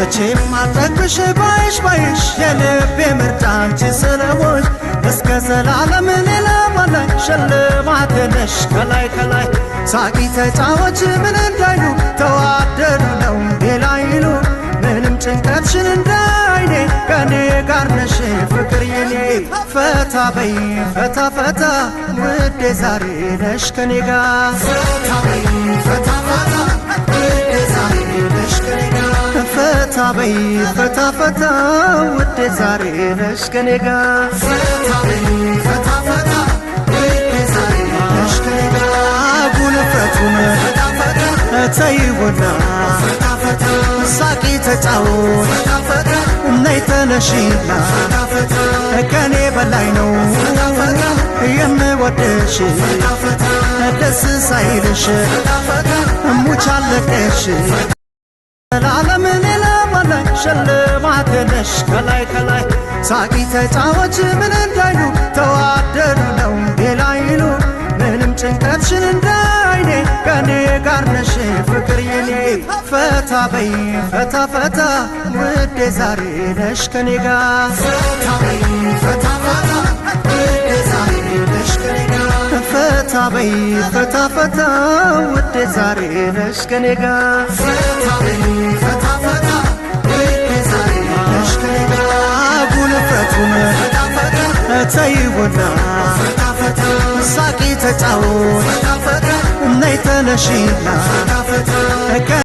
መቼም አልጠግብሽ ባይሽ የልቤ ምርጫ አንቺ ስለሆንሽ እስከ ዘላለም ሌላ ባላይ ሽልማቴ ነሽ ከላይ ከላይ ሳቂ ተጫወች ምን እንዳይሉ ተዋደዱ ነው ሌላ ይሉ ምንም ጭንቀትሽን እንዳይኔ ከኔ ጋር ነሽ ፍቅር የኔ ፈታ በይ ፈታ ፈታ ውዴ ዛሬ ነሽ ከኔ ጋር ፈታ በይ ፈታ ፈታ ውዴ ዛሬ ነሽ ከኔ ጋር ፈታ በይ ፈታ ፈታ ውዴ ዛሬ ነሽ ከኔ ጋር ፈታ በይ ፈታ ፈታ ውዴ ዛሬ ነሽ ከኔ ጋር ጉልፈቱን ፈታ ፈታ ተይውና ፈታ ፈታ ሳቂ ተጫወት ፈታ ፈታ ነይ ተነሺና ፈታ ፈታ ከኔ በላይ ነው ፈታ ፈታ የምወድሽ ፈታ ፈታ ደስ ሳይልሽ ፈታ ፈታ ሙቻለቀሽ ለዓለም ሌላ ባላይ ሽልማቴ ነሽ ከላይ ከላይ ሳቂ ተጫወች ምን እንዳይሉ ተዋደዱ ነው ሌላ ይሉ ምንም ጭንቀትሽን እንዳይኔ ከኔ ጋር ነሽ ፍቅር የኔ ፈታ በይ ፈታ ፈታ ውዴ ዛሬ ነሽ ከኔ ጋር ፈታ በይ ፈታ ፈታ ውዴ ዛሬ ነሽ ከኔ ጋር ፈታ በይ ፈታ ፈታ ውዴ ዛሬ ነሽ ከኔ ጋር ፈታ በይ ፈታ ፈታ ውዴ ዛሬ ነሽ ከኔ ጋር ጉልፈቱን ፈታ ፈታ ተይውና ፈታ ፈታ ሳቂ ተጫወት ፈታ ፈታ ነይ ተነሺና ፈታ ፈታ